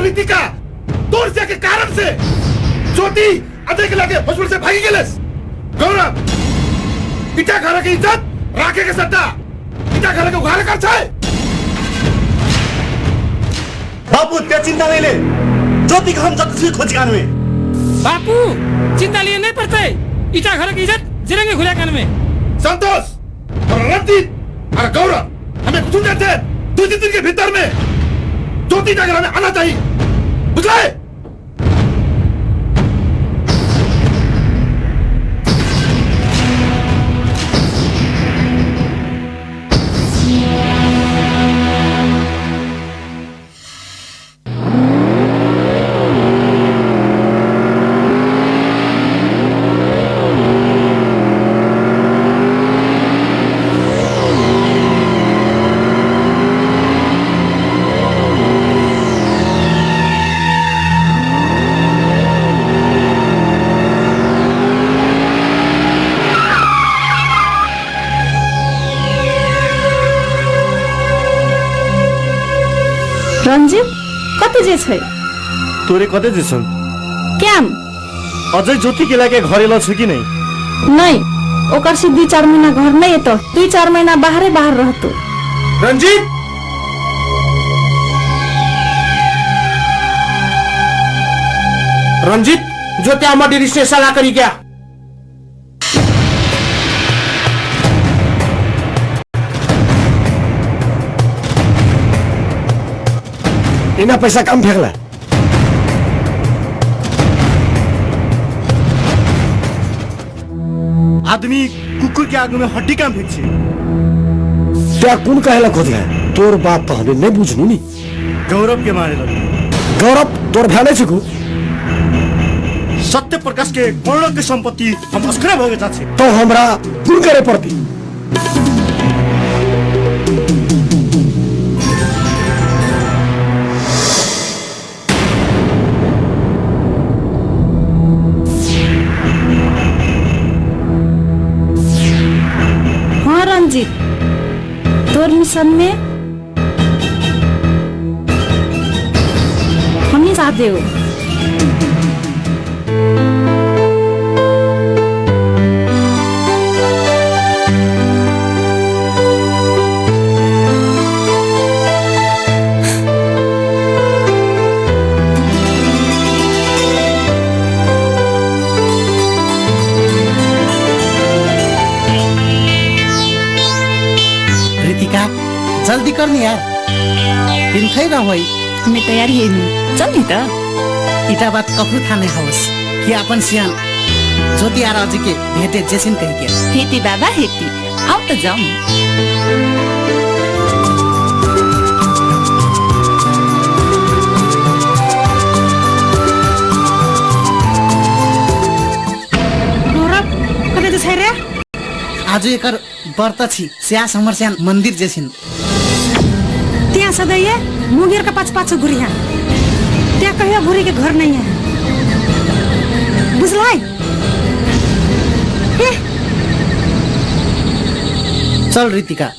रितिका तोरसिया के कारण से ज्योति अजय के लागे हॉस्पिटल से भागी गेलेस। गौरव इटा घर के इज्जत राखे के सट्टा इटा घर के उघारे कर छाय। बापू त्या चिंता नहीं ले, ज्योति को हम जल्द से खोज कान में। बापू चिंता लिए नहीं पड़ते, इटा घर की इज्जत जिरेंगे खुले कान में। संतोष और रणजीत और गौरव हमें कुछ नहीं थे। 2-3 दिन के भीतर में ज्योति का घर में आना चाहिए, बुझाए? रंजीत कते जे छै तोरे कते जेसन केम अजय ज्योति के लागे घरे ल छ कि नहीं? नहीं ओकर से 2-4 महीना घर नहीं तो 2-4 महीना बाहर रहतो। रंजीत रंजीत ज्योति हमारी रिश्ते सलाह करी क्या? इना पैसा कम फेंकला। आदमी कुकुर के आगे में हड्डी काम फेंक छे। क्या कौन कहेला खोद है? तोर बात तो हमें नहीं बुझनु नी। गौरव के मारे लगे। गौरव तोर भ्याले छकु। सत्य प्रकाश के करोड़ों की संपत्ति हम अस्करे भगे जाछे। तो हमरा कुन करे पड़ती? तोर मिशन में हम ही साथ दे। जल्दी करनी यार, दिन थई रह भाई। मैं तैयार ही हूँ, चल तो। इटा बात कखु थाने हाउस कि अपन सियान ज्योति आर अजी के भेटे जेसिन कह के। हेती बाबा हेती, आओ तो जाऊं। गौरव कते जे छै रे? आज एकर व्रत छी स्या समरस्यान मंदिर जेसिन। त्या सदैय मुंगेर का पाछ घुरिया त्या कहियो घुरी के घर नहीं है, बुझलाई? चल रितिका।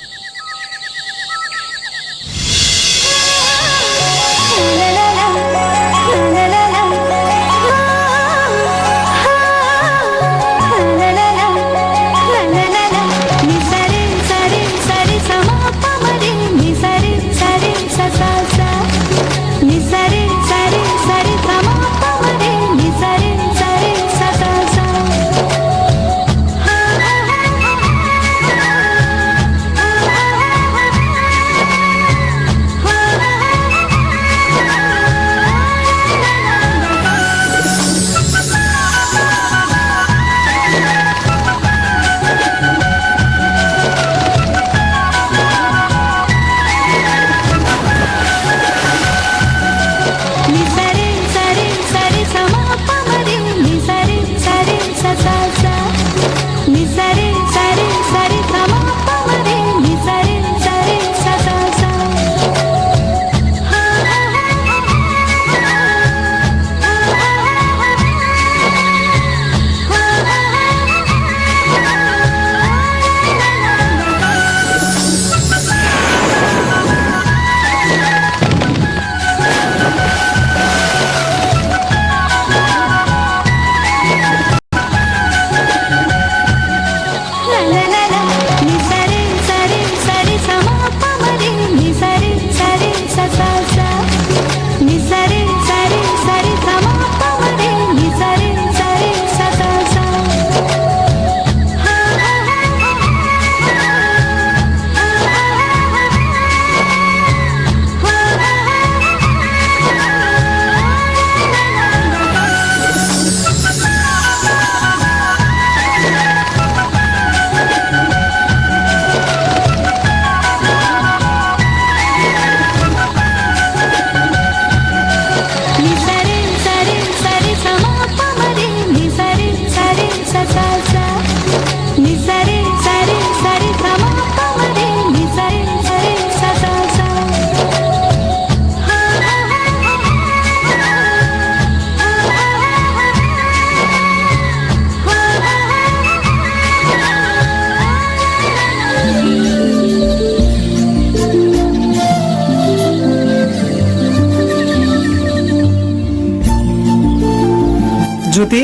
ज्योति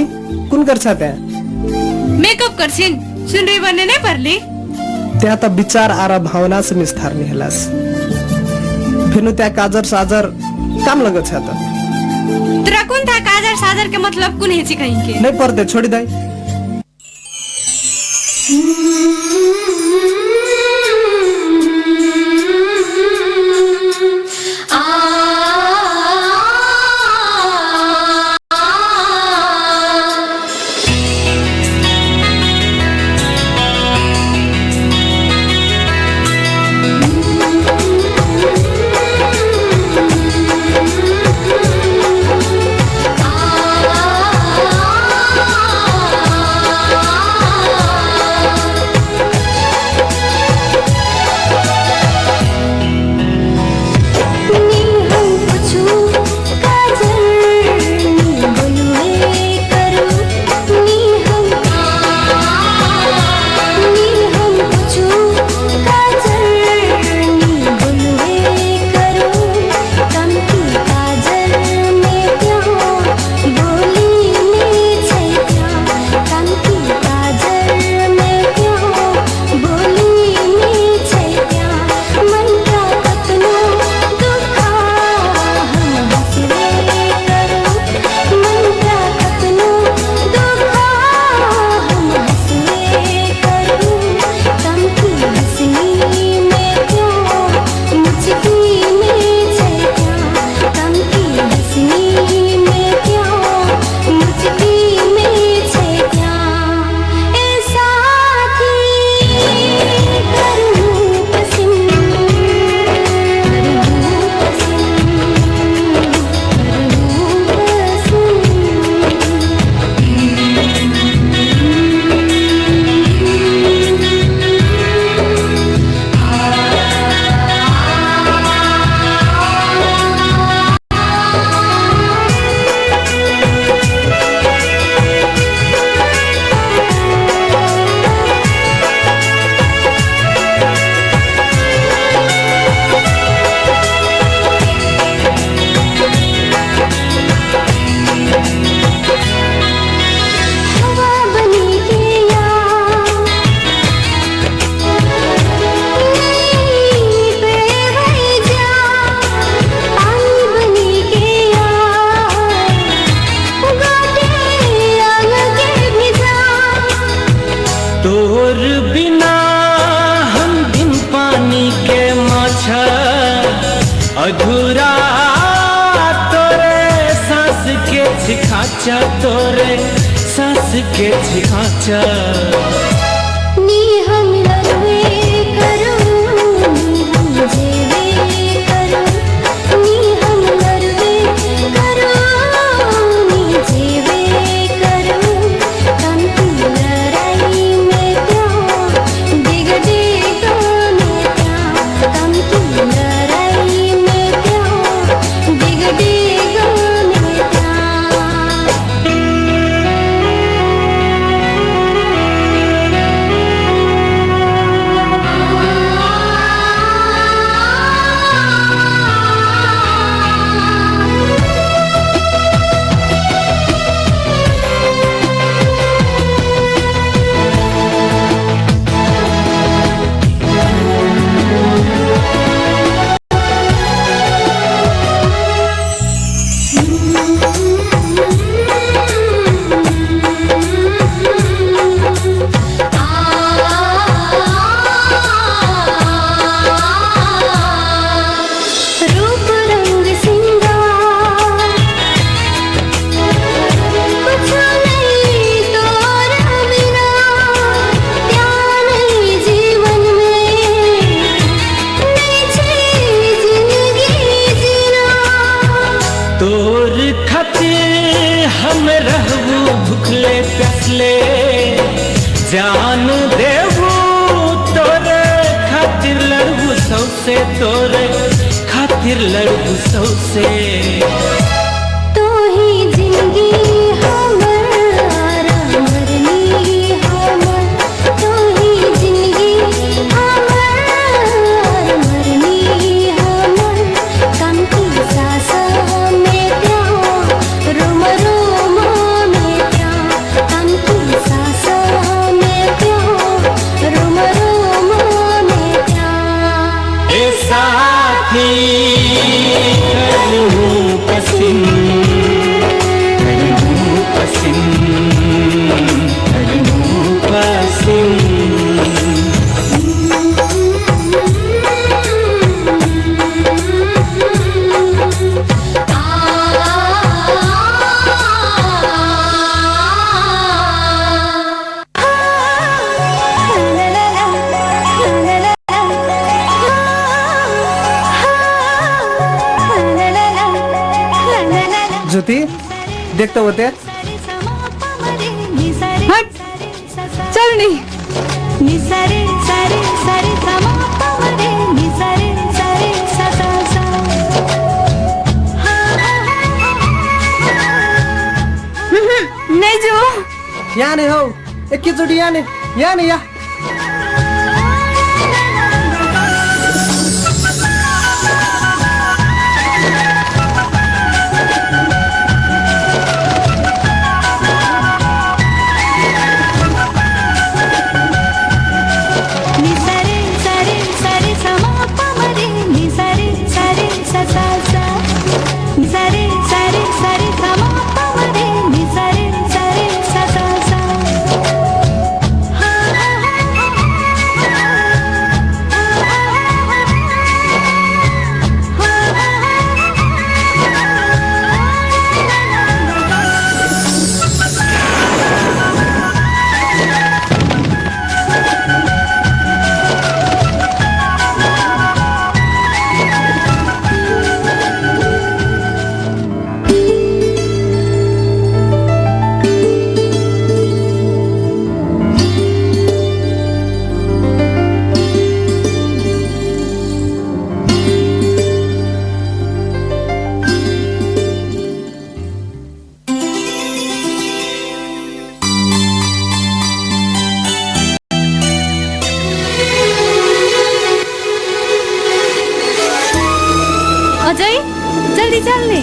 कुन गर्छ त्यहाँ? मेकअप गर्छिन् सुनरी बन्ने नै पर्ली त्यहाँ त विचार आर भावना से निस्तार्ने हेलास फेनु त्यहाँ काजर साजर काम लगछ त तोरा कुन था काजर साजर के मतलब कुन हेची कहीं के नहीं पर्दे छोड़ी दे अधूरा तोरे सांस के छिखाचा तोरे सांस के छिखाचा नी हम लड़वे करो नी हम जेवे करो नी हम लड़वे करो नी जेवे करो कम की लड़ाई में क्यों बिगड़े गाने क्या कम की लड़ाई में क्यों बिगड़े गाने क्या रूप रंग सिंगार कुछ नहीं तोरा बिना प्यार नहीं जीवन में नहीं छे जिंदगी जीना तोर खातिर हम रहबू भूखले प्यासले जान देबू तोरे खातिर लड़बू सौसे तोरे खातिर लड़बू सौसे तो ही जिंदगी हमर मरनी हमर तो ही जिंदगी हमर मरनी हमर कम की सांस में प्यार रोम रोम में करहूं पसंद, करहूं पसंद, करहूं पसंद। ज्योति देखते होते हट चल नहीं निसरे सरे सरे समा पवरे निसरे सरे ससा सा नहीं जो यहाँ नहीं हो एकैचोटि यहाँ नहीं यहाँ निसरे सरे सरे समा पवरे निसरे सरे ससा सा निसरे सरे सरे समा पवरे निसरे सरे ससा सा अजय जल्दी चल ले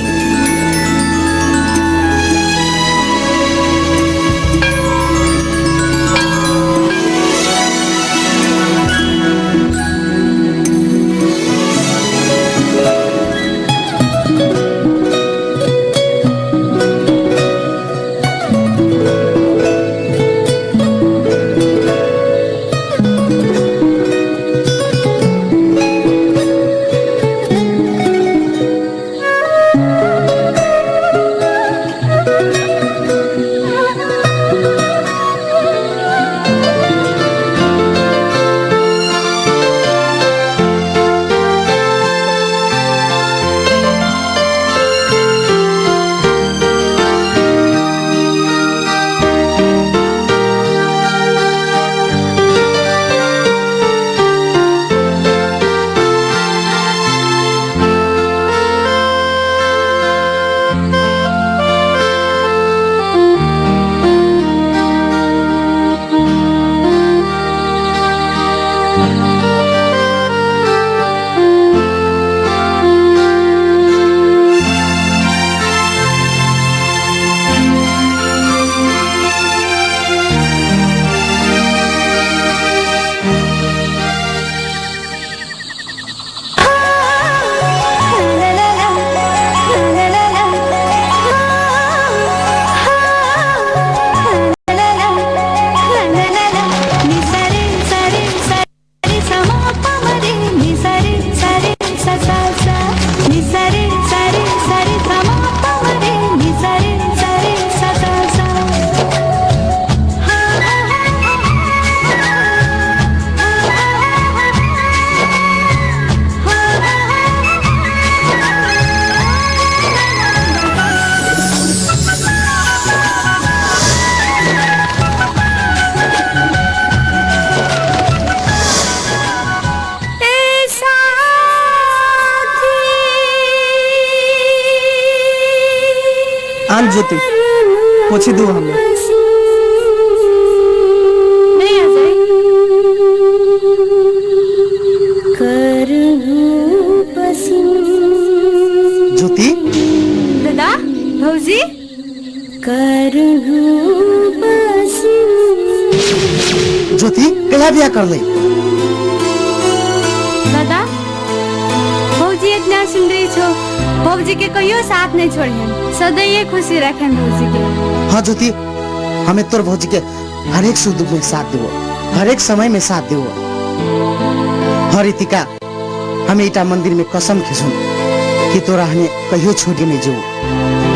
आन ज्योति पछि दो हमें नहीं अजय करहूं पसंद ज्योति दादा भौजी करहूं पसंद ज्योति कला बिहा कर ले दादा भौजी बढ़िया सुंदरी छो भौजी के कहियो साथ नहीं छोड़ियन सदैव खुशी रखन भौजी के। हाँ ज्योति, हमें तोर भौजी के हर एक सुख दुख में साथ देवो, हर एक समय में साथ देवो। हर रितिका हमें इटा मंदिर में कसम खिसुन कि तोरा हमें कहियो छोड़ी नहीं जो,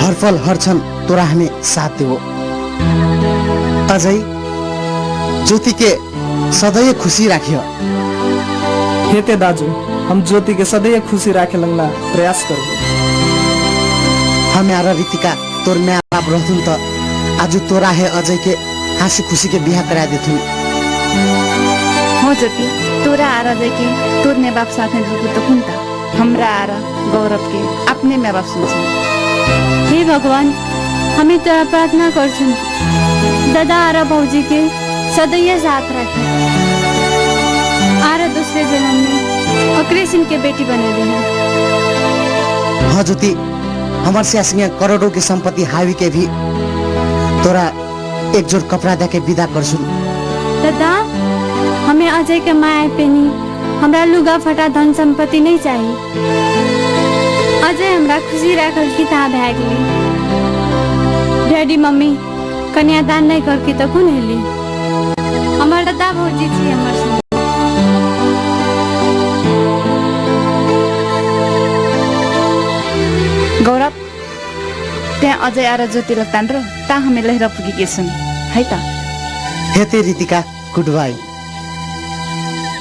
हर पल हर क्षण तोरा हमें साथ देवो। अजय ज्योति के सदैव खुशी राखियो। हेते दाजू, हम ज्योति के सदैव खुशी राखे लंगला प्रयास करूँ। हमारा रितिका तोर मैं बाप रहथुन तो आज तोरा है अजय के हाँसी खुशी के बिहा करा देथुन। हो ज्योति, तोरा आर अजय के तोर माँ बाप साथ में रहतु तो कुंता हमरा आर गौरव के अपने माँ बाप सुन। हे भगवान, हमें तोरा प्रार्थना करछुन दादा आरा भौजी के सदैव साथ रखे, आरा दूसरे जन्म में ओकरे सिंह के बेटी बने देना। हाँ ज्योति, हमारे से असंख्य करोड़ों की संपत्ति हावी के भी तोरा एक जोड़ कपड़ा दे के विदा करछुन। दादा, हमें अजय के माया पेनी हमरा लुगा फटा धन संपत्ति नहीं चाहिए। अजय हमरा खुशी राखल की ता भाग ली। डैडी मम्मी कन्यादान नहीं करके तो कौन हेली? हमार दादा भौजी छी हमर संग। गौरव त्यहाँ अजय आर ज्योति र तान्ड्रो ता हमें लहरा पुगी के सुन है ता। हेते Ritika, good by.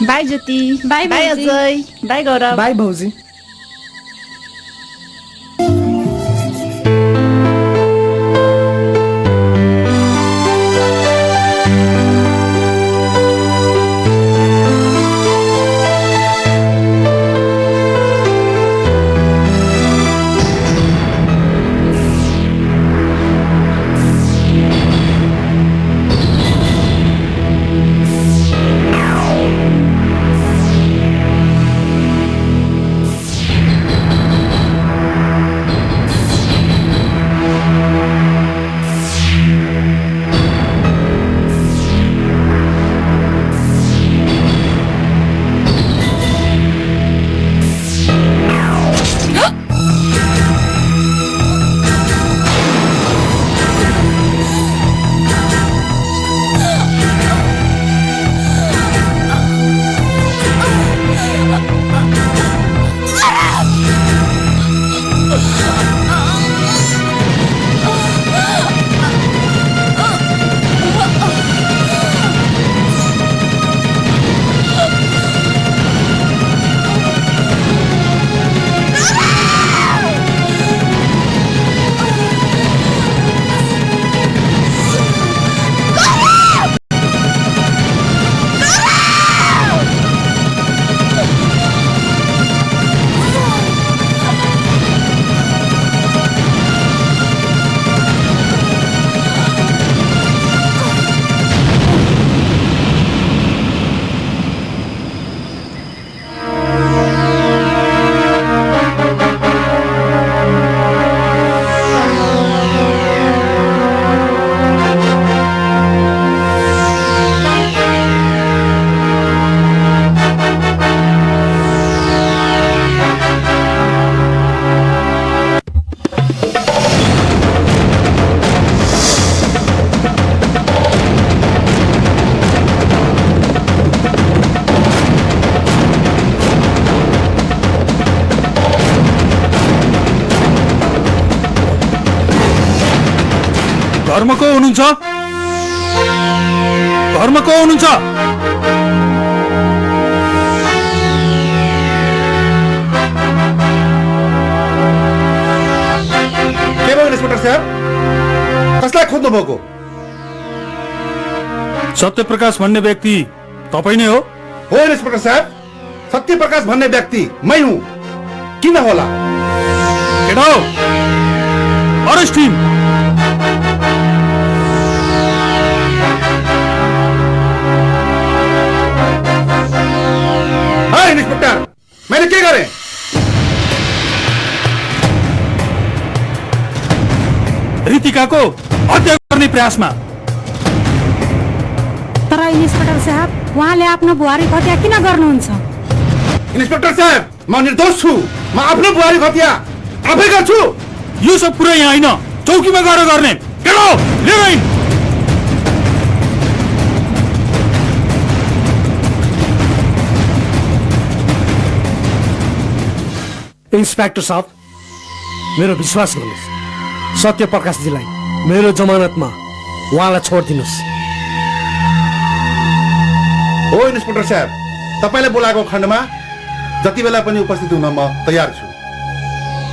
Bye Jyoti, bye bye भौजी। अजय, बाय गौरव। बाय भौजी। घरमा को हुनुहुन्छ? घरमा को हुनुहुन्छ? के भयो इन्सपेक्टर साहब? कसलाई खोज्नु भएको? सत्यप्रकाश भन्ने व्यक्ति तपाई नै हो? हो इन्सपेक्टर साहब, सत्यप्रकाश भन्ने व्यक्ति मै हुँ। किन होला? केटा हो, अरेस्ट हिम। इंस्पेक्टर, मैंने क्या करे? रितिका को हत्या गर्ने प्रयासमा। तर इन्स्पेक्टर साहब, उहाँले आफ्नो बुहारी हत्या किन गर्नुहुन्छ? इंस्पेक्टर साहब, म निर्दोष छु। म आफ्नो बुहारी खतिया आफै गर्छु। यो सब कुरा यहाँ होइन, चौकीमा गएर गर्ने। केलो लिएर आइन। इन्स्पेक्टर साहब, मेरो विश्वास गर्नुहोस्, सत्य प्रकाशजीलाई मेरो जमानतमा उहाँलाई छोडिदिनुहोस्। हो इन्सपेक्टर साहब, तपाईँले बोलाएको खण्डमा जति बेला पनि उपस्थित हुन म तयार छु।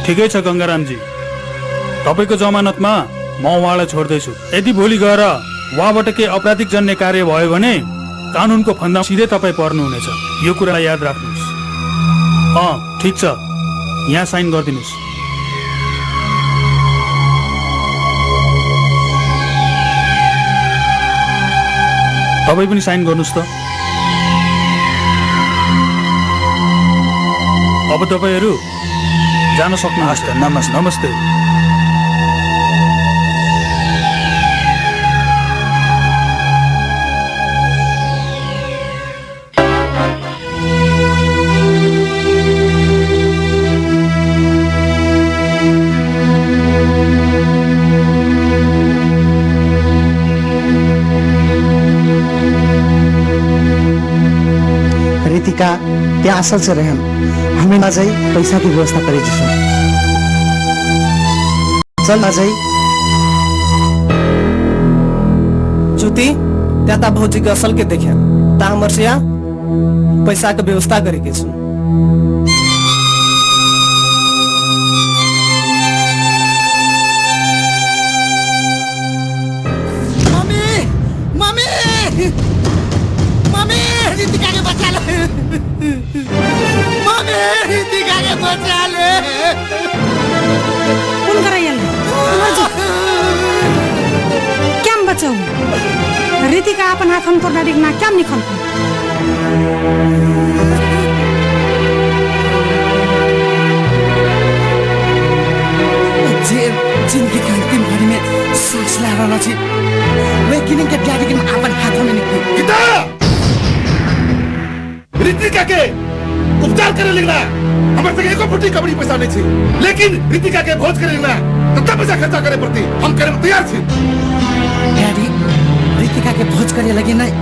ठिकै छ गङ्गारामजी, तपाईँको जमानतमा म उहाँलाई छोड्दैछु। यदि भोलि गएर उहाँबाट केही आपराधिक जन्य कार्य भयो भने कानुनको फन्दा सिधै तपाईँ पर्नुहुनेछ। यो कुरालाई याद राख्नुहोस्। ठिक छ, यहाँ साइन गरिदिनुहोस्। तपाईँ पनि साइन गर्नुहोस् त। अब तपाईँहरू जान सक्नुहुन्छ। नमस्ते। रितिका त्या असल से रहन, हमें ना जाई पैसा की व्यवस्था करे जिसो। चल ना जाई। ज्योति, त्या ता भौजी के असल के देखे, ता हमर से पैसा के व्यवस्था करे के छु। रितिका के बचा ले। मम्मी, रितिका के बचा ले। कौन कराइल? क्या बचाऊ? रितिका अपन हाथ हम तोड़ डाली ना क्या निकल? जिंदगी के अंतिम घड़ी में सांस ले रहा थी, लेकिन इनके डैडी के अपन हाथों में निकली। रितिका के उपचार करे लिखना हमारे तक एको फुटी कबड़ी पैसा नहीं थी, लेकिन रितिका के भोज करे लिखना कितना पैसा खर्चा करे पड़ती हम करे में तैयार थी। डैडी, रितिका के भोज करे लगे नहीं,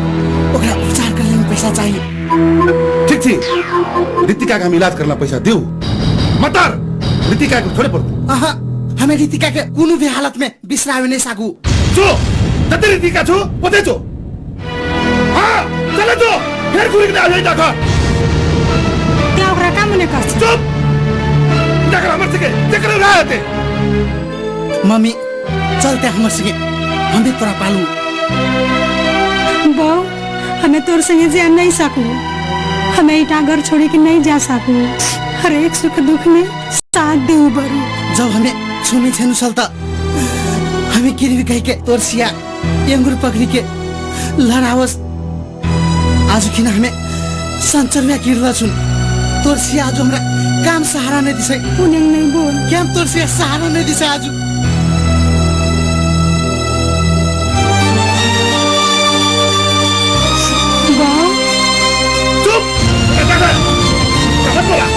ओकरा उपचार करने में पैसा चाहिए। ठीक थी, रितिका का हम इलाज करना पैसा दियो, मतार रितिका को थोड़े पड़ती। हमें रितिका के कुनु भी हालत में बिसरावे नहीं सकू। जो जते रितिका छो ओते जो। हाँ, चले जो। फिर गुरी ना जाए जाकर। क्या ओकरा काम ने कर? चुप। जाकर हमर सके, जाकर रहा थे। मम्मी, चलते हमर सके, हम भी तोरा पालू। बहु, हमें तोर संगे जा नहीं सकू, हमें इटा घर छोड़ी के नहीं जा सकू। हर एक सुख दुख में साथ दे बरू। जब हमें छुने थे नुसलता, हमें गिरवी कह के तोर सिया एंगुर पकड़ी के लड़ावस। आज किन हमें संचरवा गिरला सुन, तोर सिया आज हमरा काम सहारा नहीं दिसे। उन्हें नहीं बोल। क्या तोर सिया सहारा नहीं दिसे आज? बहु, चुप। कहाँ बोला?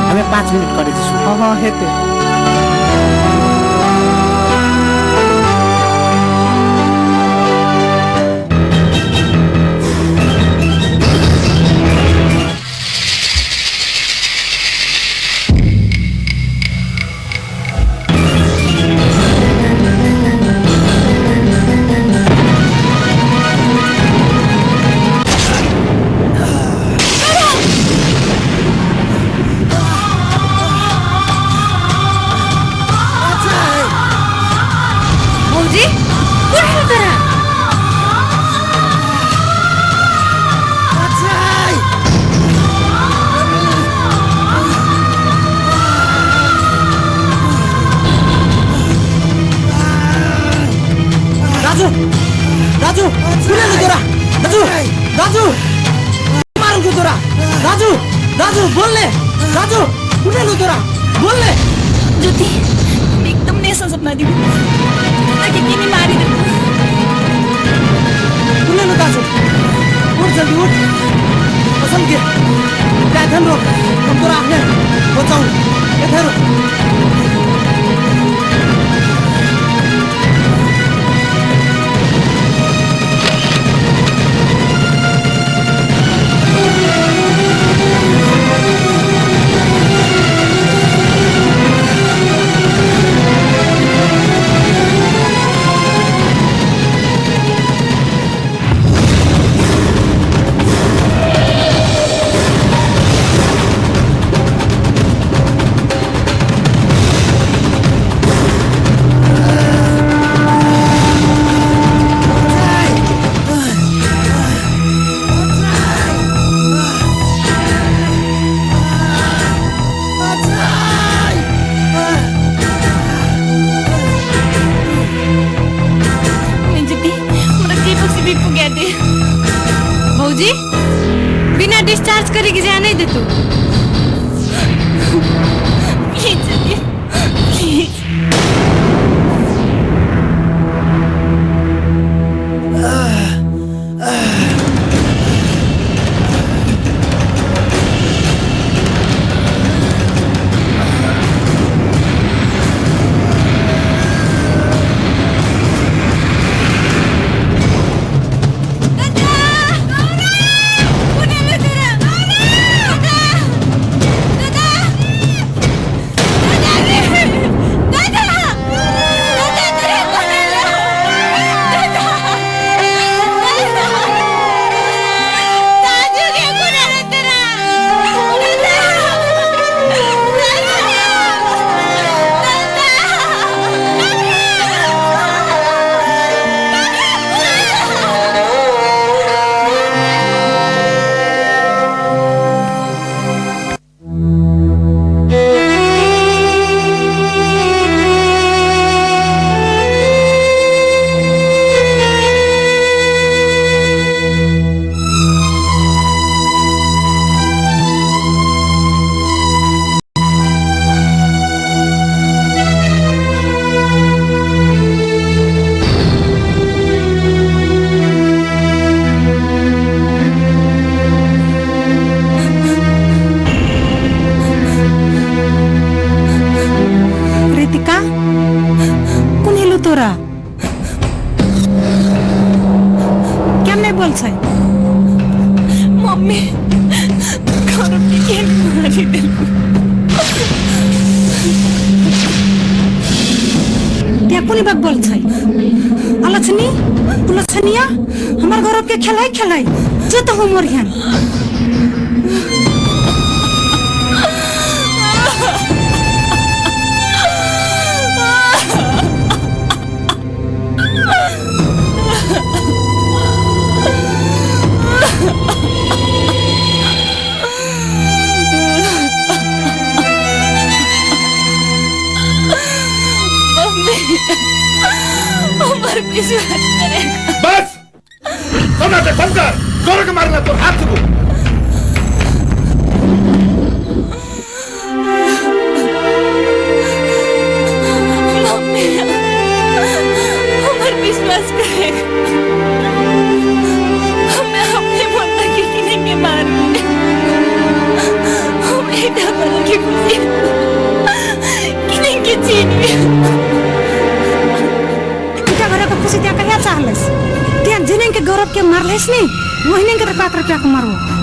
हमें 5 मिनट करे दिसु। हाँ हेते। राजू, राजू, राजू, मारू तोरा, राजू। दाजु बोल्ने दाजु उठेलु तोरा बोल्ने ज्योति एकदम नेसा सपना दियो ताकि किनी मारी दे उठेलु दाजु उठ जल्दी उठ कसम के क्या ध्यान रोक हम तोरा आपने बचाऊ इधर भौजी बिना डिस्चार्ज करे के जाने दे तू मम्मी क्या कोनी बात बोल छै आलोचनी पुलछनिया हमर गौरव के खेलाई जे तो हमर हन विश्वास करेगा बस सोना से बंद कर जोर के मारना तो हाथ से मम्मी हमार विश्वास करेगा हमें अपने माता की किने के मारूंगे हमें डबल की खुशी किने के चीनी खुशी त्या कहिया चाहलस त्या जिने के गौरव के मारलेस नहीं वही के 5 रुपया के मारो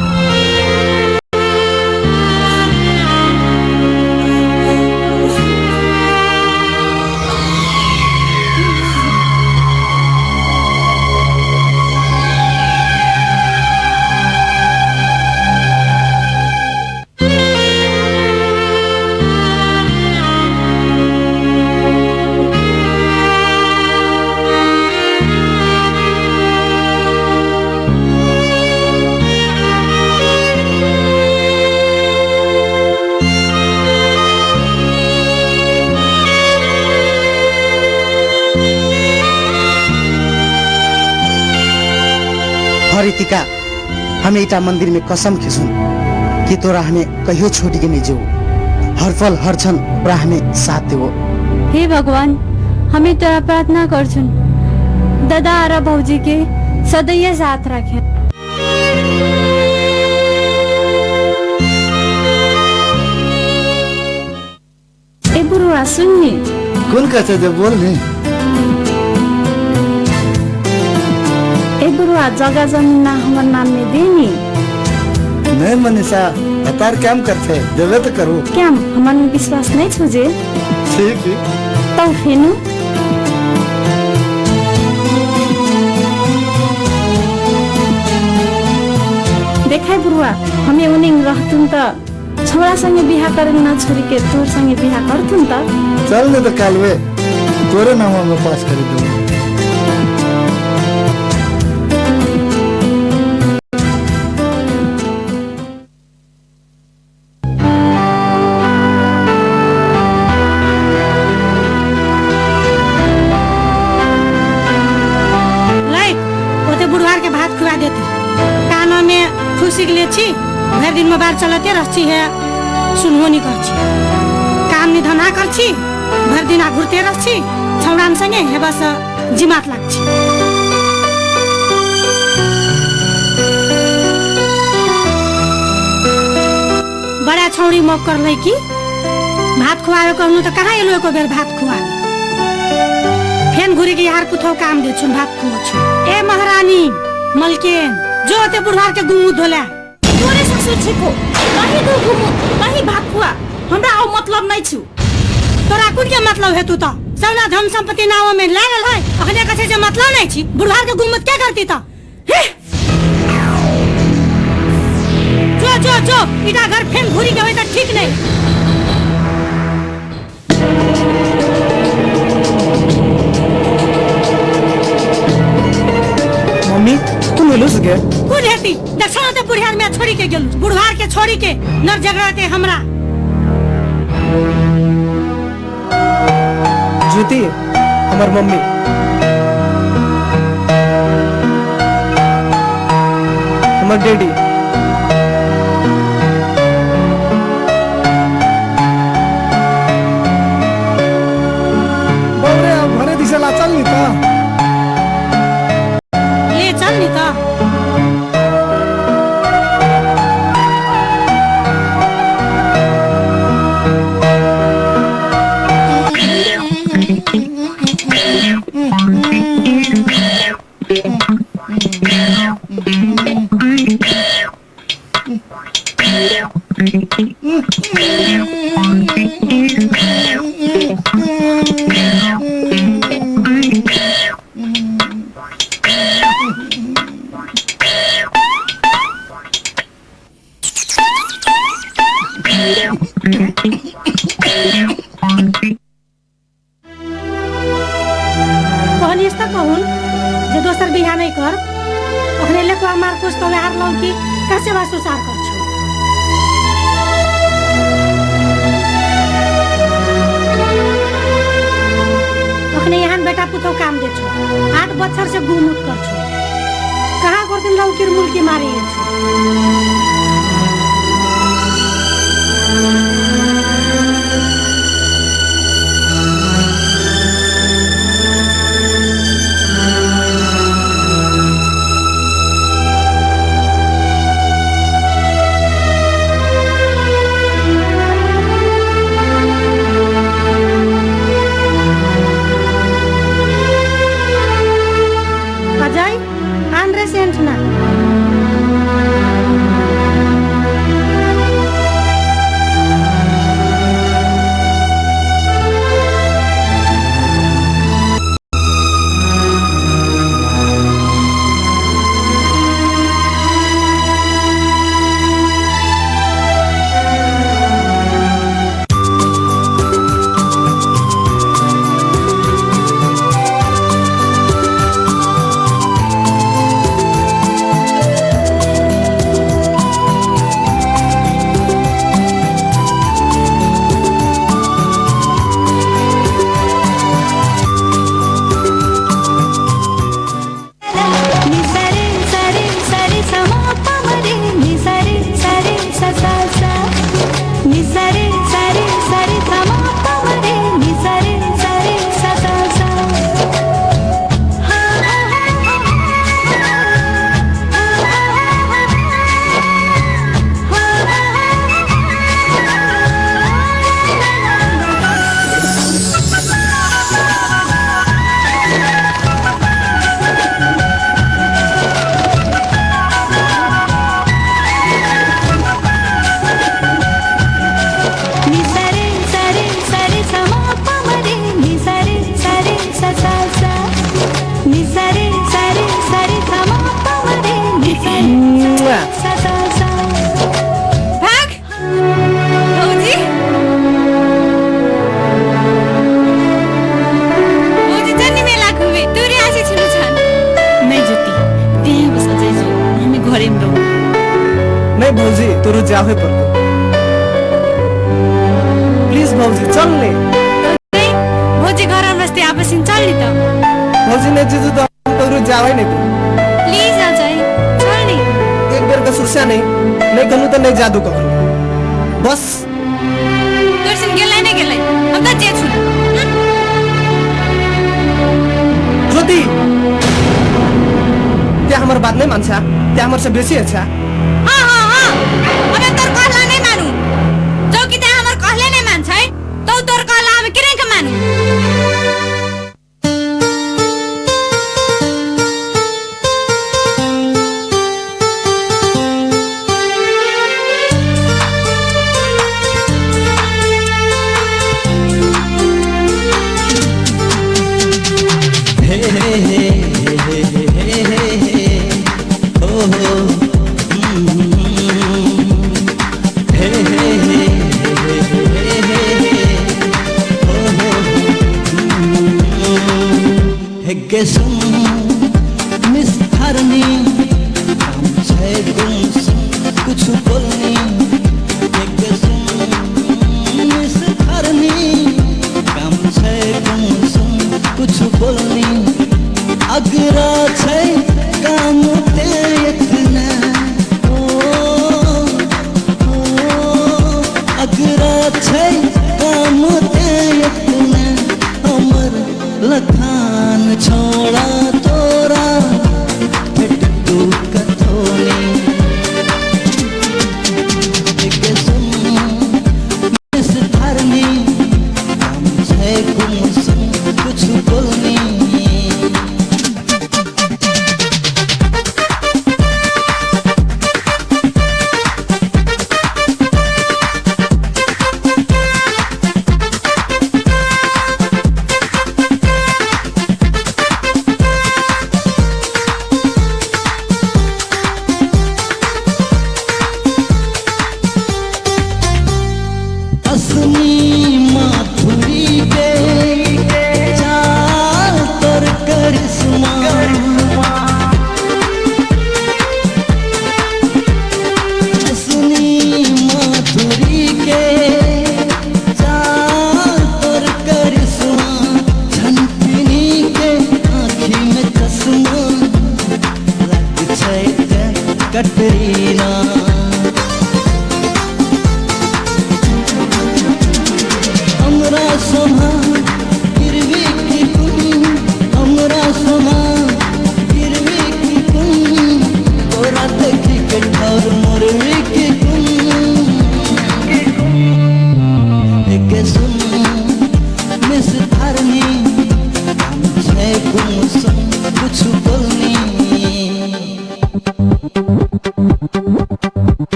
रितिका हमें इटा मंदिर में कसम खिसुन कि तोरा हमें कहियो छोड़ के नहीं जो हर पल हर क्षण तोरा हमें साथ देवो। हे भगवान, हमें तोरा प्रार्थना करछुन दादा र भौजी के सदैव साथ राखे। ए बुरुआ सुन्नी कौन कहते थे बोल नहीं। ए बुरुआ जगह जमीन हमारे नाम में देनी। नहीं मनीषा, अतार काम करते देवे तो करूँ। क्या हमारे विश्वास नहीं छुजे? ठीक है। तो फेनु देखा बुरुआ, हमें उन्हें रहतुन तो छोरा संगे बिहा करे ना छोरी के तोर संगे बिहा करतुन तो चल ने तो काल वे तोरे नाम में पास कर दूँ। बुढ़वार के भात खुआ देती कानों में खुशी के लिए छी भर दिन मोबाइल चलाते रहती है सुनहो नहीं करछी काम निधन ना करछी भर दिन घुरते रहछी छौड़ान संगे हे बस जिमात लागछी। बड़ा छौड़ी मौक कर लै की भात खुआवे कहनु तो कहाँ एलो एको बेर भात खुआवे फेन घुरी के यार कुथो काम दे छुन भात खुआ छु। ए महारानी मलकिन जो ते बुढ़वार के गुमु धोला तोरे ससुर छिको कहीं दो गुमु कहीं भात खुआ हमरा आओ मतलब नहीं छु। तोरा कुन के मतलब है तू तो सबना धन संपत्ति नाव में लागल है अखने कछे जे मतलब नहीं छी बुढ़वार के गुमत क्या करती तो जो जो जो इटा घर फेन घुरी के होय त ठीक नहीं। मम्मी तुम हेलो सके कुन हेती दक्षिण ते बुढ़ियार में छोड़ी के गेलु बुढ़वार के छोड़ी के नर जगराते हमरा ज्योति हमार मम्मी हमार डैडी बौरे भरे दिशा चल नहीं था ले चल नहीं था। कहून जे दोसर बिहा नहीं कर ओखने ले को हमार कुछ तो हार लो की कैसे बा सुसार कर छु। ओखने यहाँ बेटा पुतो काम दे छु 8 बच्चर से गुमुत कर छु कहाँ कर दिन लौकीर मुल्की मारी छु। जावे पड़ते। प्लीज भौजी चल ले। भौजी घर बस्ती आपसिन चल नि त। भौजी ने जिजु तो तोरू जावे नहीं तू। प्लीज अजय चल नि। एक बेर का सुरक्षा नहीं कनु तो नहीं जादू कखनु। बस तोरसिन गेलै नै गेलै हम त जे छु। ज्योति क्या हमार बात नहीं मानछा? क्या हमर से बेसी अच्छा? हां हमें तोर कहला नहीं मानू। जो कि ते हमर कहले नहीं मान छै तो तोर कहला हम किने के मानू।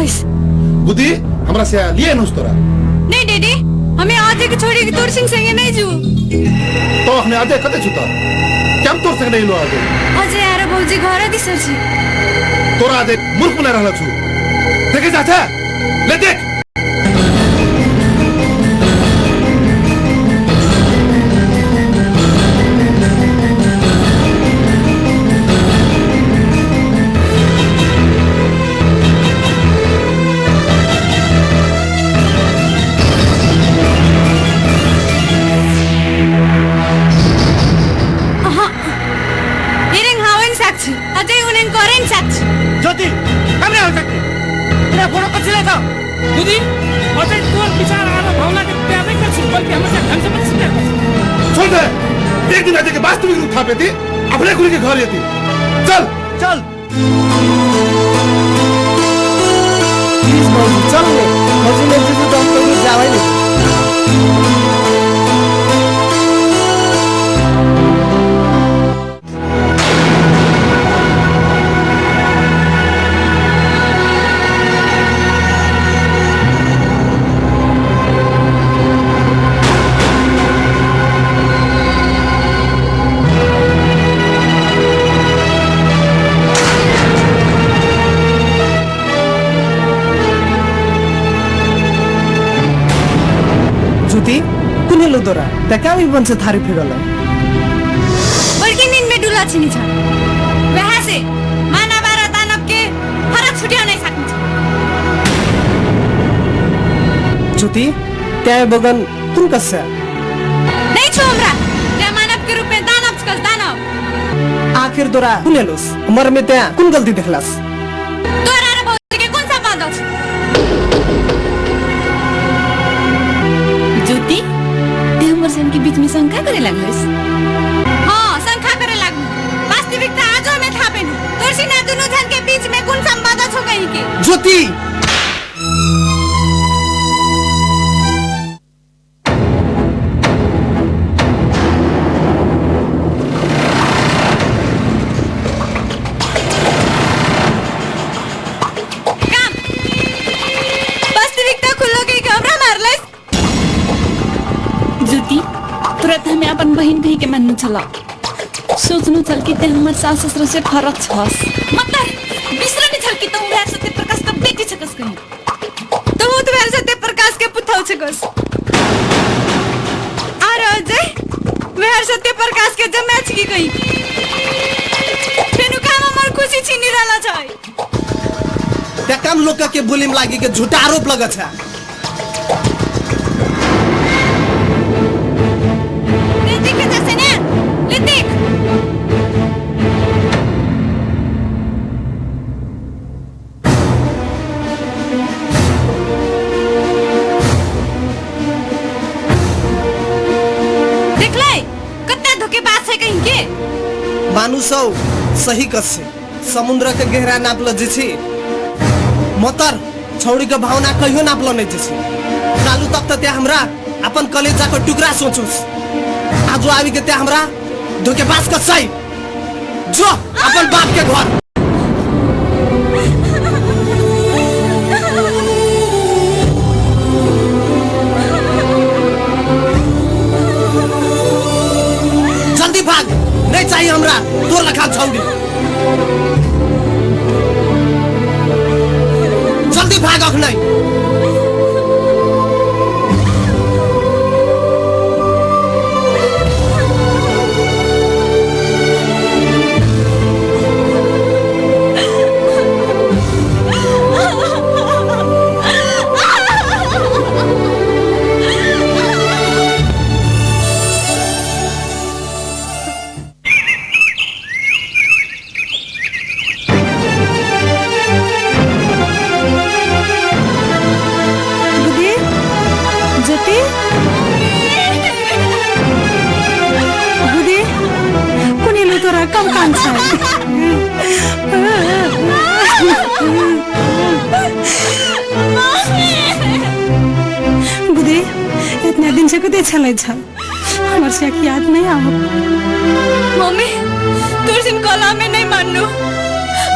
रहिस। बुद्धि हमरा से लिए नुस तोरा नहीं डैडी, हमें अजय के छोड़ी के तोर सिंह संगे नहीं जू। तो हमने अजय कते छुता केम तोर संग नहीं लो अजय? अजय आर भौजी घर दिसर छी। तोरा अजय मूर्ख बना रहल छु। देखे जाता ले देख। अजय उन्हें करें सच। ज्योति हमने हो सकती तेरा फोटो कच्चे लेता बुद्धि अजय तोर विचार आरो भावना के प्यार नहीं कर छी, बल्कि हमेशा ढंग से मत सुने। छोड़ दे। एक दिन अजय के वास्तविक रूप थापे थी, अपने गुरु के घर येती। चल चल प्लीज मौजी चल ले मौजी ने जीजू तो हम कहीं जावे नहीं। कुने लो तोरा टका भी बन से थारी फिरल बल्कि नींद में डुला छिनी छ। वहाँ से मानव और दानव के फरक छुटिया नहीं सकनी छ। ज्योति त्या बगन तुम कस्या नहीं छो हमरा त्या मानव के रूप में दानव कस दानव। आखिर तोरा कुने लोस मर में त्या कुन गलती देखलास? तोरा रे भौजी के कौन सा बात छ? ज्योति सन के बीच में शंका करे लगलस। हां शंका करे लागू। वास्तविकता आज में थापेनु तोर सिना दोनों जन के बीच में कौन संवाद छ कहीं के? ज्योति काम वास्तविकता खुलो के हमरा मारलस। ज्योति तुरंत हमें अपन बहन भी के माननु छला। सोचनु छल कि ते हमर सास ससुर से फरक छस। मतलब बिसरनी छल कि तुम वेर सत्य प्रकाश का बेटी छकस कहीं। तो वो तो वेर सत्य प्रकाश के पुतौ छकस। आर अजय वेर सत्य प्रकाश के जम्मा छी कहीं। फेनु काम हमर खुशी छीनी रहला छै। त्या काम लोग के बोलिम लागी के झूठा आरोप लगा छ। मानुसौ सही कसे समुद्र के गहरा नापल जेछि मतर छौड़ी के भावना कहियो नापल नहीं जेछि। कालू तक ते हमरा अपन कलेजा के टुकड़ा सोचोस। आजो आवी के ते हमरा धोखेबाज कसै जो अपन बाप के घर। जल्दी भाग नहीं चाहिए हमरा तोर लखा छौड़ी। जल्दी भाग अखनै। कम कान छ। बुद्धि इतना दिन से कते छलै छ हमर से याद नहीं आव। मम्मी तोर सिन कला में नहीं माननु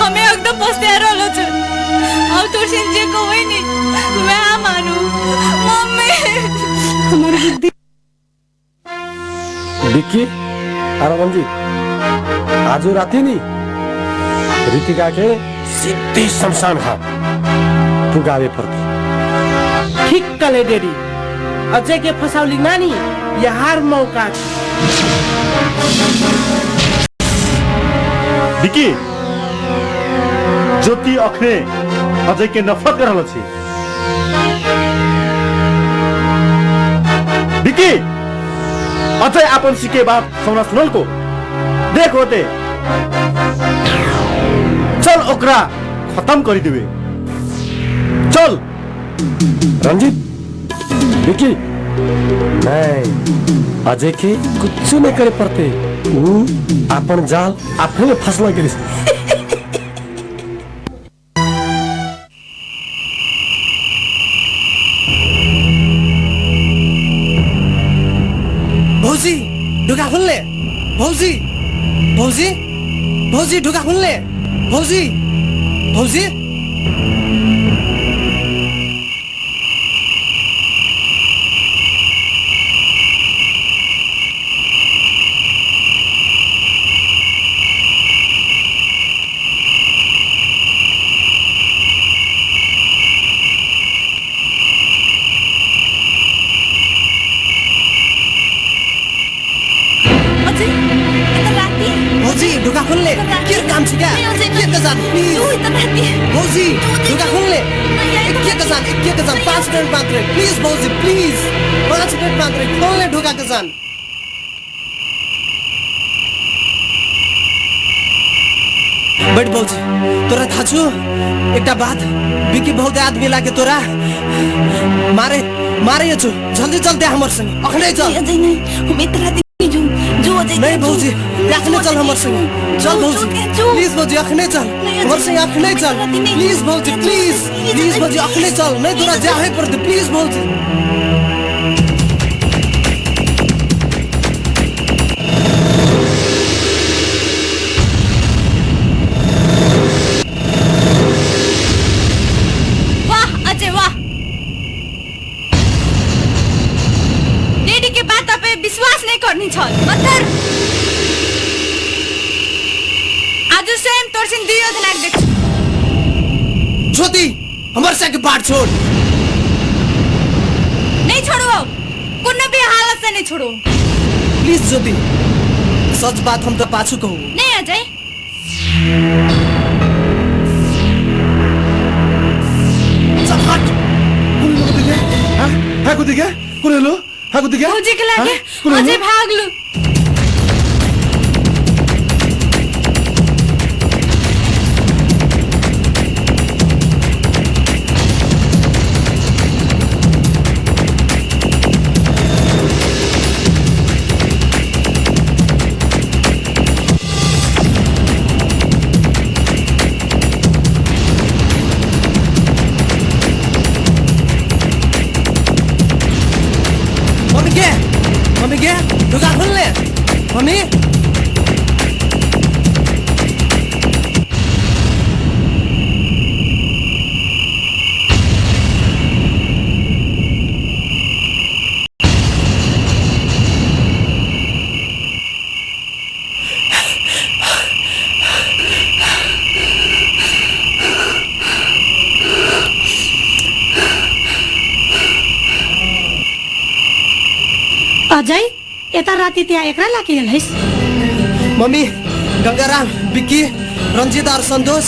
हमें एकदम पछते रहलो छ। और तो जे को वही नहीं मैं मानू मम्मी हमारी बुद्धि विक्की अरे रंजीत आज राती नहीं रितिका के सीधे शमशान घाट पुगावे पड़ती। ठीक कले डेडी अजय के फसाउली नानी ये हार मौका विकी ज्योति अखने अजय के नफरत कर रहल छी। विकी अजय अपन सिके बात सुना सुनल को देख होते चल ओकरा खत्म कर देवे चल। रंजीत विक्की नहीं अजय के कुछ नहीं करे पड़ते वो अपन जाल अपने फसला के भौजी ढुका खोल ले भौजी भौजी भौजी ढुका खोल ले भौजी भौजी ढुका खोल ले के काम छ क्या के कजान प्लीज भौजी ढुका खोल ले के कजान 5 मिनट मात्र प्लीज भौजी प्लीज 5 मिनट मात्र खोल ले ढुका कजान। बट भौजी तोरा था छु एकटा बात विकी बहुत आदमी लागे तोरा मारे यो छु जल्दी जल्दी हमर संग अखने चल अजय नहीं हम इतना नहीं भौजी अखने चल हमर संग चल भौजी प्लीज भौजी अखने चल हमर संग अखने चल प्लीज भौजी प्लीज भौजी अखने चल नहीं तोरा जाहे पड़ते प्लीज भौजी। वाह अजय वाह डैडी के बात पे विश्वास नहीं करनी छल मतर आज सेम तोर सिन दियो धनाक देख ज्योति हमर से के बात छोड़ नहीं छोड़ो कोनो भी हालत से नहीं छोड़ो प्लीज ज्योति सच बात हम तो पाछू कहू नहीं अजय चल हट हां को दिखे कोन लो हां को दिखे भौजी के लागे अजय भाग लो मम्मी क्या ढुका खोल ले मम्मी अजय यता राति त्यहाँ एकरा लागी गेलैस मम्मी गंगाराम विक्की रंजीत और संतोष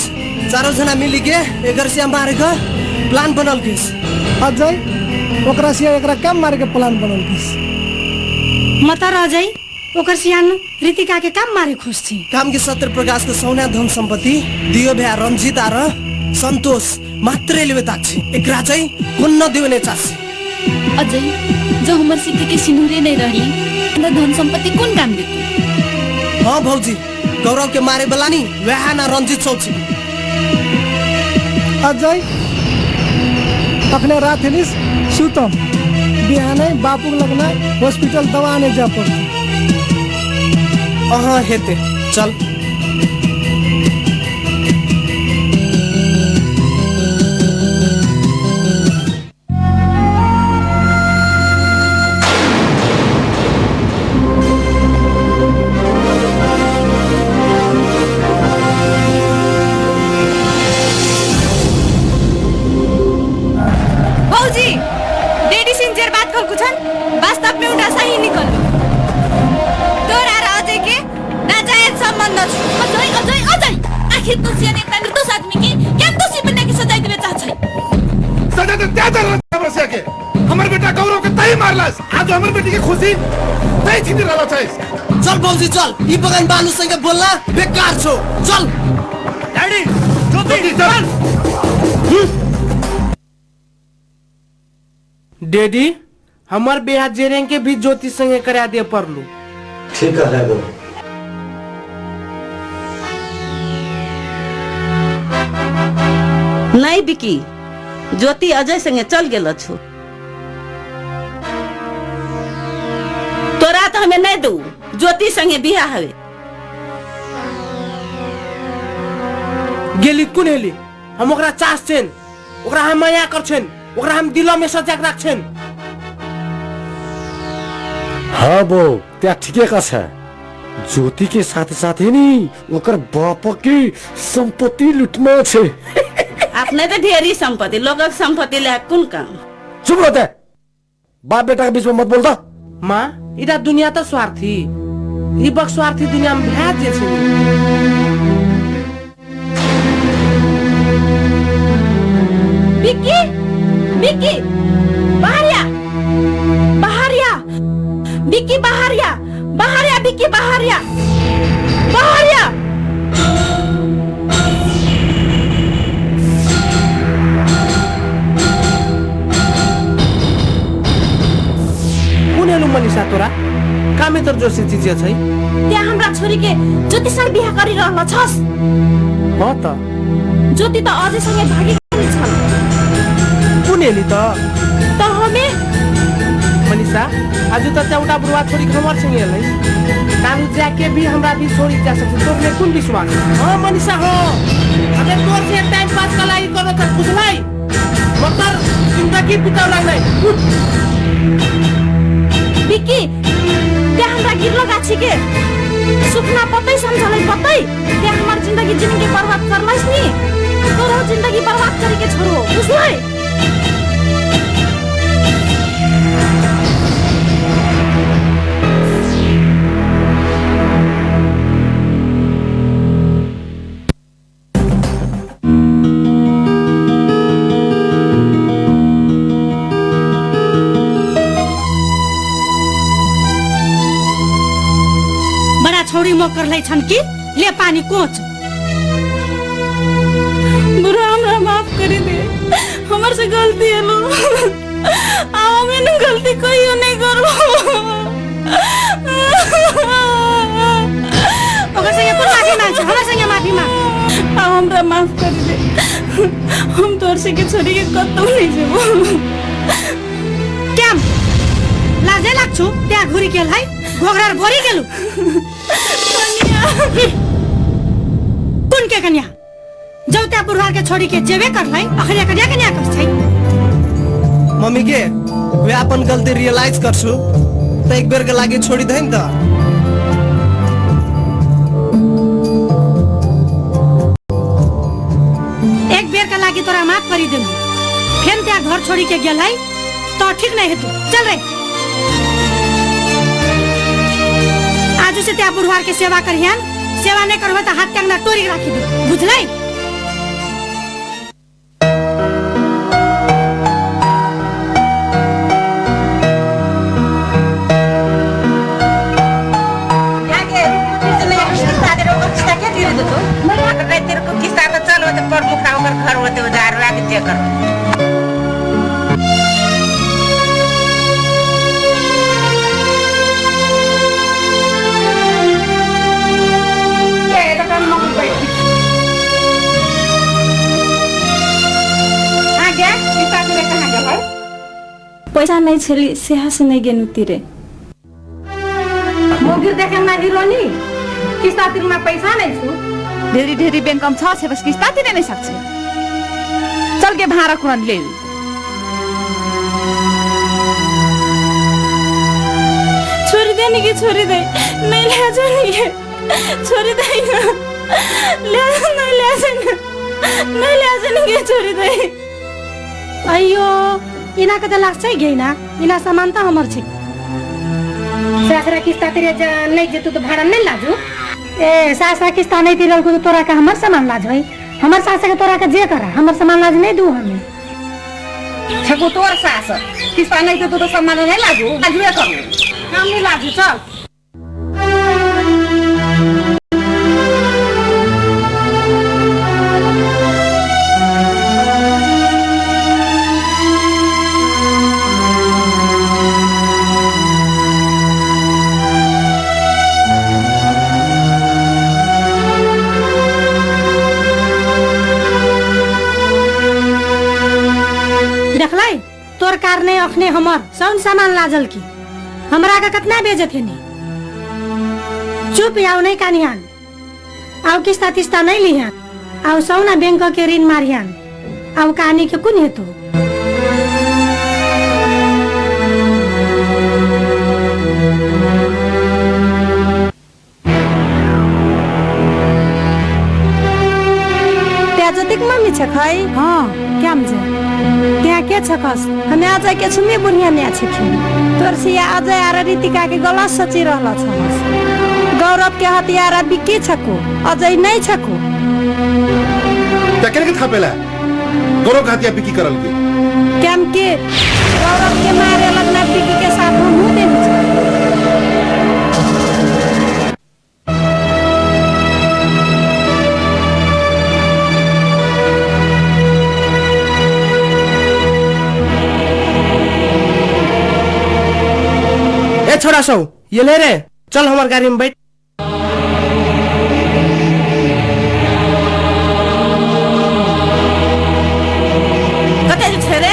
चारों जना मिली के एकर से मारे का प्लान बनल किस अजय ओकरा से एकरा काम मारे के प्लान बनल किस मतर अजय ओकर सियान रितिका के काम मारे खुश छी काम के 70 प्रकाश के सोना धन संपत्ति दियो भ्या रंजीत और संतोष मात्र लेवे ताक्षी एकरा चाहिँ कुन्न दिउने चासी अजय जो हमर सिक्के के सिनुरे नहीं रही धन संपत्ति कौन काम देती हाँ भौजी गौरव के मारे बलानी वह ना रंजीत चौची अजय अखने रात हेनिस सुतम बिहानै बापू लगना हॉस्पिटल दवा आने जा पड़ती अहाँ हेते चल मान्न छु अझै अझै अझै आखिर दोषी अनि एक निर्दोष आदमी की क्या दोषी बनने की सजाय देवे चाहत छै सजा तो त्या दर समस्या के हमर बेटा गौरव के तई मारलास आज हमर बेटी के खुशी तई छीन रहला छै चल भौजी चल ई बगान बानु संगे बोलना बेकार छौ चल डैडी ज्योति चल डैडी हमार बियाह जेरेंग के भी ज्योति संगे करा दे परलू ठीक है गो नहीं बिकी ज्योति अजय संगे चल गेल छु तोरा तो हमें नहीं दू ज्योति संगे बियाह हवे गेली कुन हेली हम ओकरा चास छेन ओकरा हम माया कर छेन ओकरा हम दिलो में सजा के राख छेन हाँ बो त्या ठीके का छ ज्योति के साथ साथ ही नहीं ओकर बाप की संपत्ति लुटना छे अपने तो ढेरी संपत्ति लोगक संपत्ति ले कुन काम चुप रहते बाप बेटा के बीच में मत बोलता माँ इरा दुनिया तो स्वार्थी ई बक स्वार्थी दुनिया में भैज जे छै बिक्की बिक्की बाहरिया बाहरिया बिक्की बाहरिया बाहरिया बिक्की बाहरिया बाहरिया कुन हेलु मनीषा तोरा कामे तर जोशी चीज छै त्यहाँ हमरा छोरी के ज्योति संग बिहा गरि रहल छस हो त ज्योति त अझै सँगै भागी गरि छन् कुन हेली त हमे मनीषा आज त एउटा बुढवा छोरी हमर संगे एलै कालू जाके भी हमरा भी छोरी जा सकछ तोरे कुन विश्वास हां मनीषा हो अगर तोर से टाइम पास कलाई करो त बुझलाई मगर जिंदगी बिताउ लाग्नै बिक्की त्यहाँ हमरा गिरलो गाछी के सुखना पतै समझलै पतै त्यहाँ हमर जिंदगी जिंदगी बर्बाद करलैस नि तोरो जिंदगी बर्बाद करके छोरो बुझलै छोरी मोकर लै छन् कि ले पानी कोच बुरा हमरा माफ कर दे हमर से गलती हलो आओ मैंने गलती कोई नहीं करो ओकर संगे कोन माफी मांग छ हमरा संगे माफी मांग आओ हमरा माफ कर दे हम तोर से के छोरी के कतौ नहीं जेबो केम लाजे लाग्छु त्या घुरी गेल है घोगरार भरि गेलु कुन के कन्या जौता बुढ़वा के छोड़ी के जेबे करलै अखरिया कन्या कन्या कर छै मम्मी के वे अपन गलती रियलाइज करछु त एक बेर के लागि छोड़ी देन त एक बेर के लागि तोरा माफ करी देनु फेन त्या घर छोड़ी के गेल है तो ठीक नहीं हेतु चल रे आज से त्या बुढ़वार के सेवा करियन सेवा नहीं करबे त हाथ टांगना टोरी राखी दे बुझलै घर होते उधार लाग जे कर पैसा नहीं छली सेहा से नहीं गेनु तिरे मोगिर देखे ना हिरोनी किस्ता तिर में पैसा नहीं छु ढेरी ढेरी बैंक में छ बस किस्ता तिरे नहीं सक्छ चल के भाड़ा कुन ले छोरी देने की छोरी दे नहीं ले जाएंगे छोरी दे ले नहीं ले जाएंगे नहीं ले जाएंगे छोरी दे अयो इना के त लाग्छ गेना इना सामान त हमर छै सासरा किस्ता तिरे नहीं जेतु तो भाड़ा नहीं लाजू ए सासा किस्ता नहीं तिरल को तो तोरा का हमर सामान लाज होई। हमर सासा के तोरा का जे करा हमर सामान लाज नहीं दू हमें। छको तोर सास किस्ता नहीं तो सम्मान नहीं लागू लाजुए करू हम नहीं लाजू चल। देखलाई तोर कारने अखने हमर सौन सामान लाजल की हमरा का कितना बेजत है नहीं। चुप आओ नहीं कानियान आओ किस्ता तिस्ता नहीं लिहान आओ सौना बैंक के ऋण मारियान आओ कहानी के कुन हेतु। त्याजतिक मम्मी छ खै हां क्या मजे त्यहाँ के छ कस हमें आज के छुमे बुनिया ने छ कि तोर से आज आर रीतिका के गलत सोची रहल छ। गौरव के हथियार बिकी छको अजय नहीं छको तकरे के थापेला गौरव का हथियार बिकी करल के केम के गौरव के मारे लगना बिकी के साथ हम मुंह दे छोड़ा सो ये ले रे चल हमार गाड़ी में बैठ। कते छे रे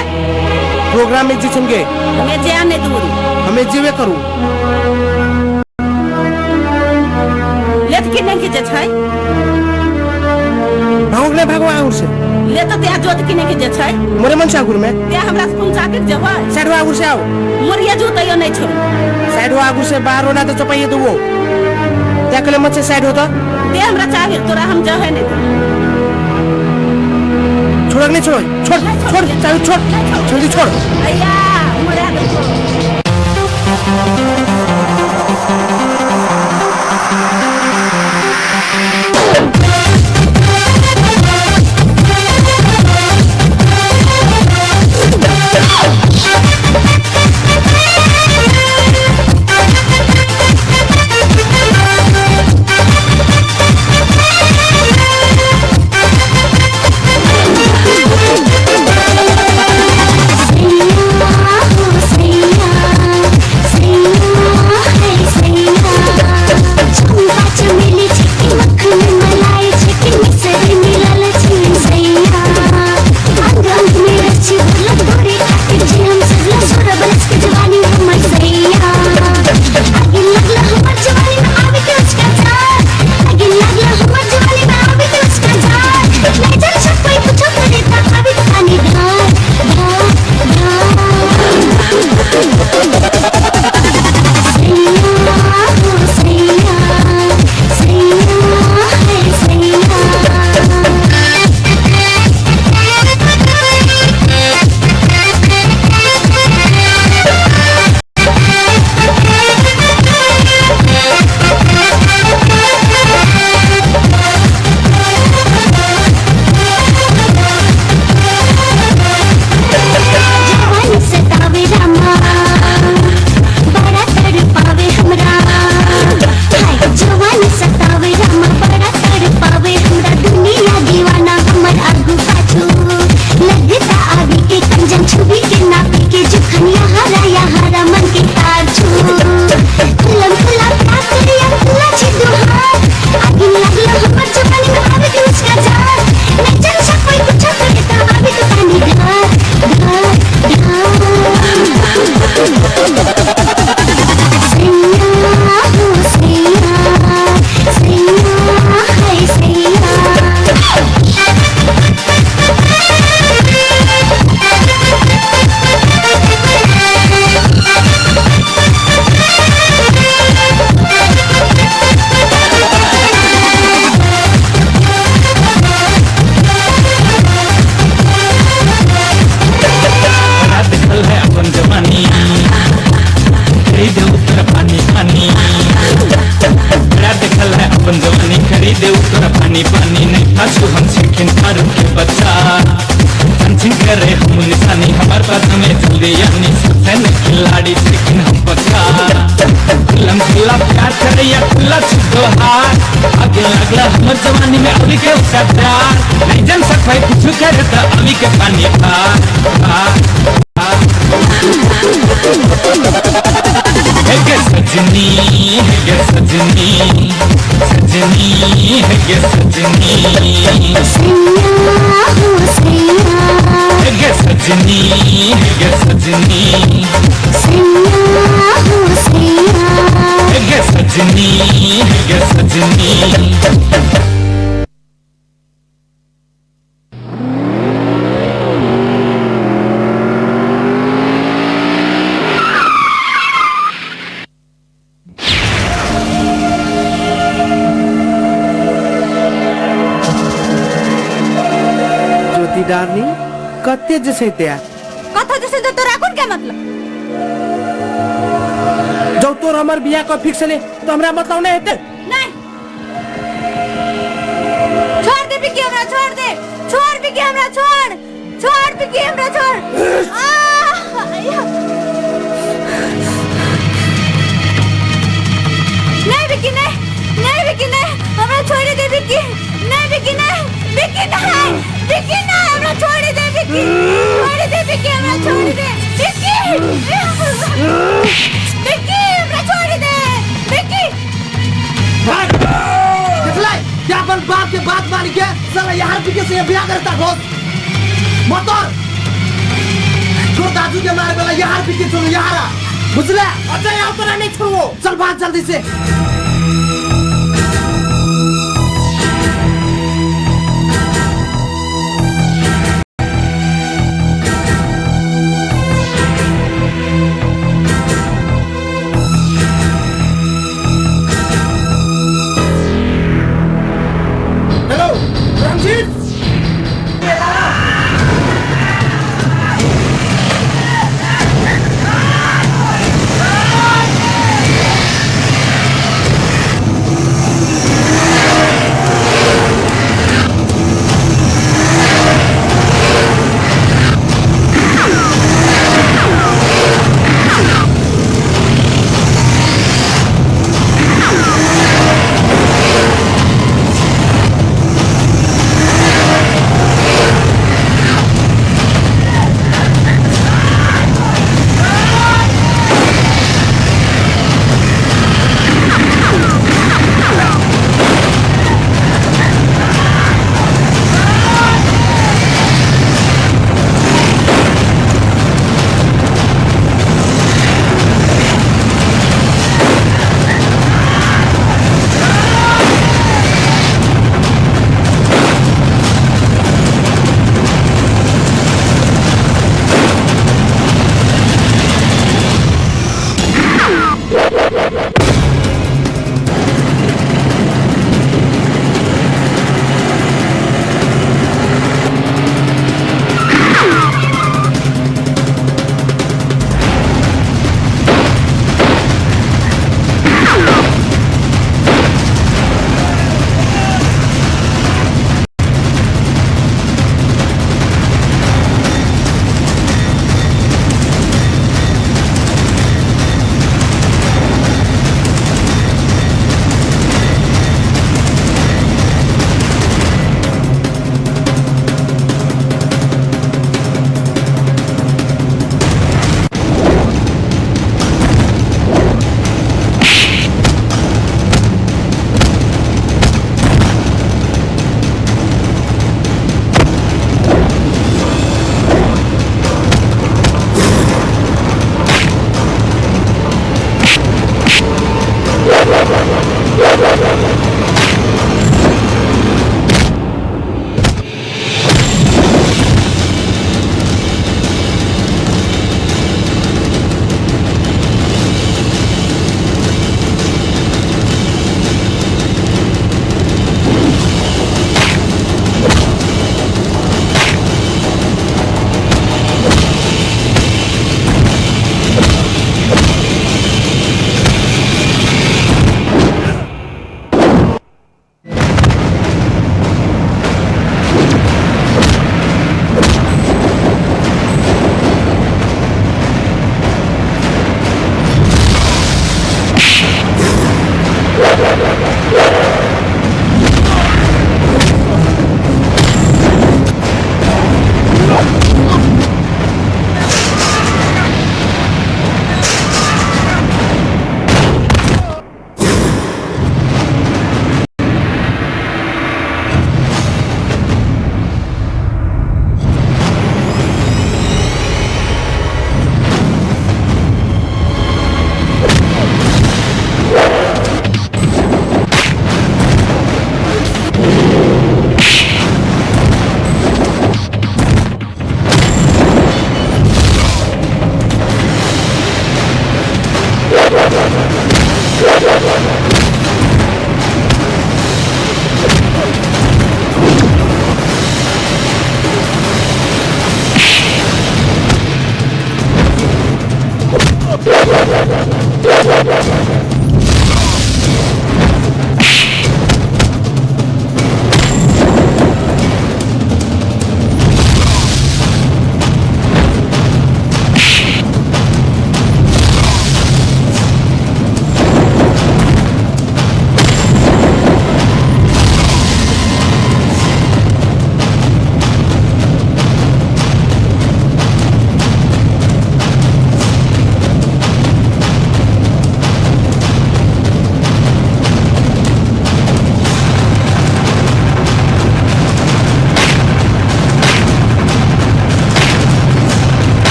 प्रोग्राम में जीचेंगे हमें जे आने दूरी हमें जीवे करू लेत किने के जे छै भागले भागवा आउर से ले तो त्या जोत किने के जे छै मोरे मन सागुर में त्या हमरा स्कूल चाकर जे होय साइड आगुर से आओ मोरिया जोतयो नहीं छो साइड आगुर से बाहर होना तो चपाइए तो वो त्या कले मत से साइड होता ते हमरा चाहे तोरा हम जो है नहीं छोड़ नहीं छोड़ छोड़ छोड़ चाबी छोड़ जल्दी छोड़ अय्या मोरे हाथ छोड़। मिली चिट्ठी मक्खन मलाई पानी पानी नहीं था हम चिकन फारूक के बच्चा पंचिंग करे हम निशानी हमारे पास हमें जल्दी यानी फैन खिलाड़ी चिकन हम पक्का खुल्लम खुल्ला प्यार करे या खुल्ला छुटो हाथ आगे लगला हमर जवानी में अभी के उसका प्यार नहीं जन सकते कुछ करे तो अभी के पानी था है सजनी है सजनी सजनी है सजनी है सजनी है सजनी है सजनी है सजनी डार्लिंग कते जैसे त्यार कथा जैसे तो तोरा कौन क्या मतलब जो तोर हमर बियाह को फिक्स ले तो हमरा मतलब नहीं हेते नहीं छोड़ दे बिकी हमरा छोड़ दे छोड़ बिकी हमरा छोड़ छोड़ बिकी हमरा छोड़ नहीं बिकी नहीं नहीं बिकी नहीं हमरा छोड़ दे बिकी नहीं बिकी नहीं बिकी नहीं बिकी नहीं हमरा छोड़ दे बिकी हमरा छोड़ दे बिकी बिकी हमरा छोड़ दे बिकी देखला क्या अपन बाप के बात मान के साला यार बिकी से ब्याह करता हो मोटर जो दादू के मारे वाला यार बिकी छोड़ यारा बुझला अच्छा यार तो नहीं छोड़ो चल भाग जल्दी से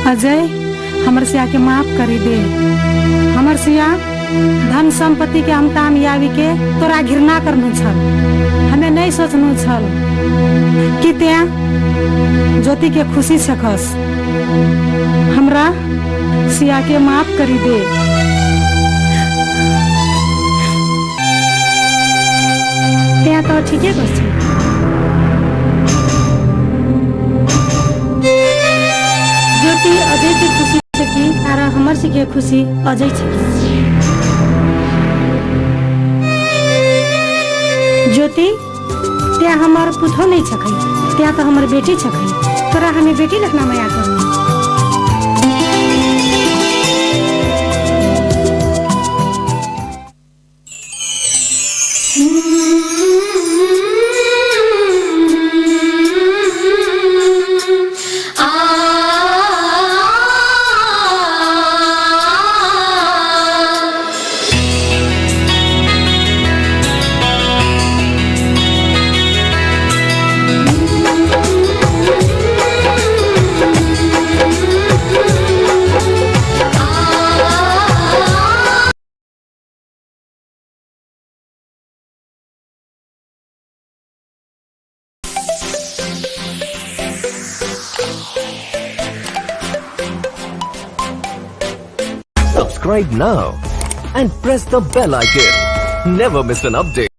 अजय हमर सिया के माफ करी दे। हमर सिया धन संपत्ति के हम कामयाबी के तोरा घृणा करनु छल। हमें नहीं सोचनु छल कि त्या ज्योति के खुशी सकस। हमरा सिया के माफ करी दे। त्या तो ठीके बस ज्योति अजय के खुशी छ कि आर हमर से के खुशी अजय छ ज्योति त्या हमार पुतो नहीं छकई, त्या तो हमार बेटी छकई। तोरा हमें बेटी लखना माया करू। Subscribe now and press the bell icon. Never miss an update.